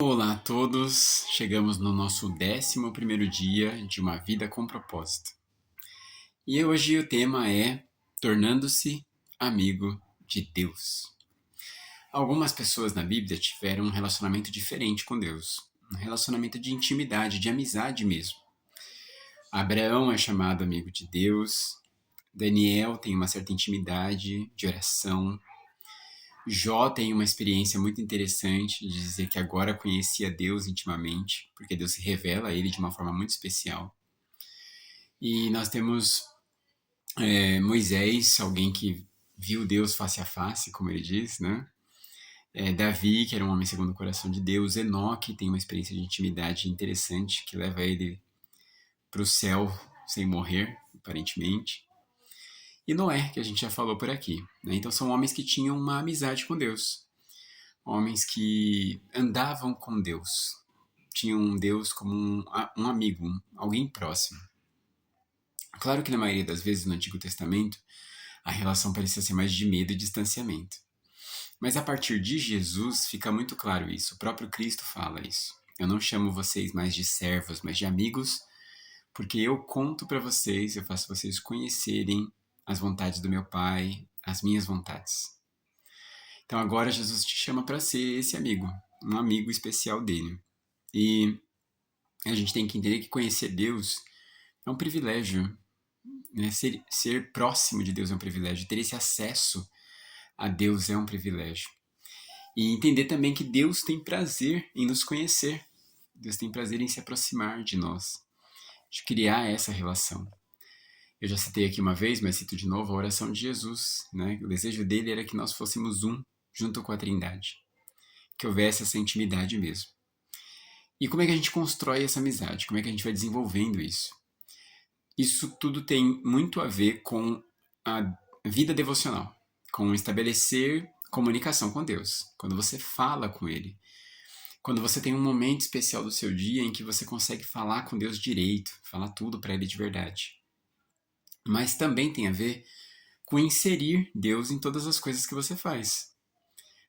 Olá a todos, chegamos no nosso 11º dia de uma vida com propósito. E hoje o tema é tornando-se amigo de Deus. Algumas pessoas na Bíblia tiveram um relacionamento diferente com Deus, um relacionamento de intimidade, de amizade mesmo. Abraão é chamado amigo de Deus, Daniel tem uma certa intimidade de oração, Jó tem uma experiência muito interessante de dizer que agora conhecia Deus intimamente, porque Deus se revela a ele de uma forma muito especial. E nós temos Moisés, alguém que viu Deus face a face, como ele diz, né? Davi, que era um homem segundo o coração de Deus. Enoque tem uma experiência de intimidade interessante que leva ele para o céu sem morrer, aparentemente. E Noé, que a gente já falou por aqui, né? Então são homens que tinham uma amizade com Deus. Homens que andavam com Deus, tinham Deus como um amigo, alguém próximo. Claro que na maioria das vezes no Antigo Testamento a relação parecia ser mais de medo e distanciamento. Mas a partir de Jesus fica muito claro isso, o próprio Cristo fala isso. Eu não chamo vocês mais de servos, mas de amigos, porque eu conto para vocês, eu faço vocês conhecerem as vontades do meu Pai, as minhas vontades. Então agora Jesus te chama para ser esse amigo, um amigo especial dele. E a gente tem que entender que conhecer Deus é um privilégio, né? Ser próximo de Deus é um privilégio, ter esse acesso a Deus é um privilégio. E entender também que Deus tem prazer em nos conhecer, Deus tem prazer em se aproximar de nós, de criar essa relação. Eu já citei aqui uma vez, mas cito de novo a oração de Jesus, né? O desejo dele era que nós fôssemos um junto com a Trindade, que houvesse essa intimidade mesmo. E como é que a gente constrói essa amizade? Como é que a gente vai desenvolvendo isso? Isso tudo tem muito a ver com a vida devocional, com estabelecer comunicação com Deus. Quando você fala com Ele, quando você tem um momento especial do seu dia em que você consegue falar com Deus direito, falar tudo para Ele de verdade. Mas também tem a ver com inserir Deus em todas as coisas que você faz.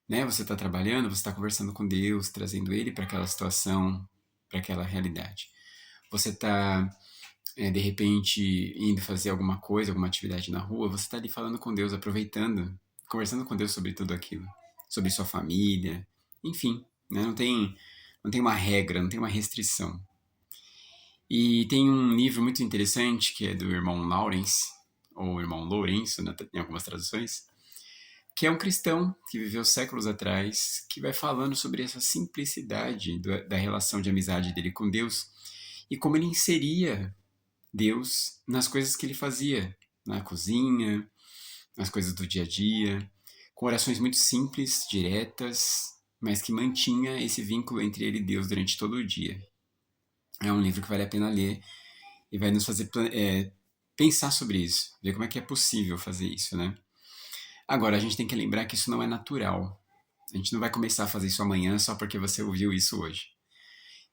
Né? Você está trabalhando, você está conversando com Deus, trazendo Ele para aquela situação, para aquela realidade. Você está de repente indo fazer alguma coisa, alguma atividade na rua, você está ali falando com Deus, aproveitando, conversando com Deus sobre tudo aquilo, sobre sua família, enfim, né? Não tem uma regra, não tem uma restrição. E tem um livro muito interessante que é do irmão Lawrence, ou irmão Lourenço, né, em algumas traduções, que é um cristão que viveu séculos atrás, que vai falando sobre essa simplicidade da relação de amizade dele com Deus e como ele inseria Deus nas coisas que ele fazia, na cozinha, nas coisas do dia a dia, com orações muito simples, diretas, mas que mantinha esse vínculo entre ele e Deus durante todo o dia. É um livro que vale a pena ler e vai nos fazer pensar sobre isso, ver como é que é possível fazer isso, né? Agora, a gente tem que lembrar que isso não é natural. A gente não vai começar a fazer isso amanhã só porque você ouviu isso hoje.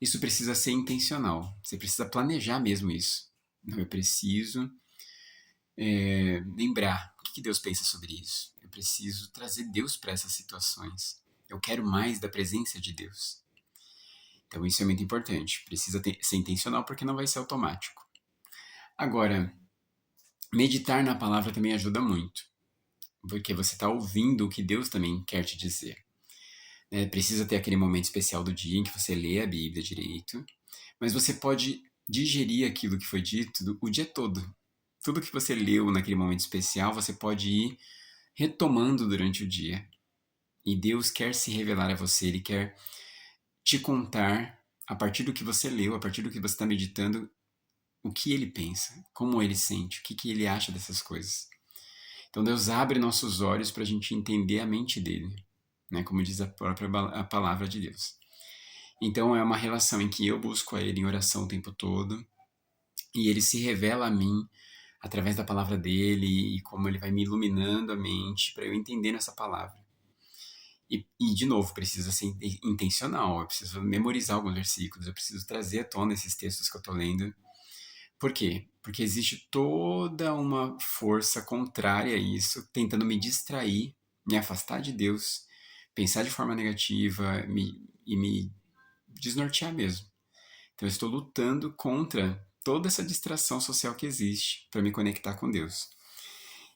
Isso precisa ser intencional. Você precisa planejar mesmo isso. Não, eu preciso lembrar o que Deus pensa sobre isso. Eu preciso trazer Deus para essas situações. Eu quero mais da presença de Deus. Então isso é muito importante. Precisa ser intencional porque não vai ser automático. Agora, meditar na palavra também ajuda muito. Porque você está ouvindo o que Deus também quer te dizer. Precisa ter aquele momento especial do dia em que você lê a Bíblia direito. Mas você pode digerir aquilo que foi dito o dia todo. Tudo que você leu naquele momento especial, você pode ir retomando durante o dia. E Deus quer se revelar a você, Ele quer te contar, a partir do que você leu, a partir do que você está meditando, o que Ele pensa, como Ele sente, o que Ele acha dessas coisas. Então Deus abre nossos olhos para a gente entender a mente dEle, né? Como diz a própria a palavra de Deus. Então é uma relação em que eu busco a Ele em oração o tempo todo, e Ele se revela a mim através da palavra dele e como ele vai me iluminando a mente para eu entender essa palavra. E, de novo, precisa ser intencional, eu preciso memorizar alguns versículos, eu preciso trazer à tona esses textos que eu estou lendo. Por quê? Porque existe toda uma força contrária a isso, tentando me distrair, me afastar de Deus, pensar de forma negativa e me desnortear mesmo. Então eu estou lutando contra toda essa distração social que existe para me conectar com Deus.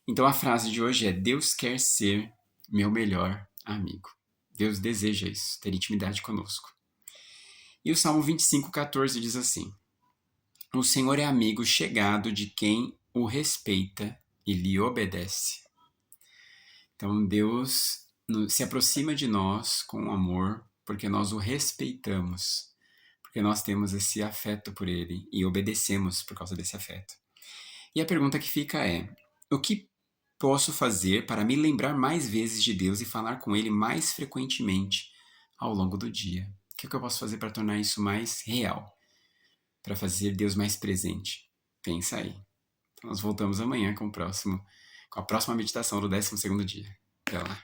Então a frase de hoje é: Deus quer ser meu melhor amigo. Deus deseja isso, ter intimidade conosco. E o Salmo 25:14 diz assim: O Senhor é amigo chegado de quem o respeita e lhe obedece. Então Deus se aproxima de nós com amor porque nós o respeitamos, porque nós temos esse afeto por ele e obedecemos por causa desse afeto. E a pergunta que fica é: o que posso fazer para me lembrar mais vezes de Deus e falar com ele mais frequentemente ao longo do dia? O que eu posso fazer para tornar isso mais real? Para fazer Deus mais presente? Pensa aí. Então nós voltamos amanhã com a próxima meditação do 12º dia. Até lá.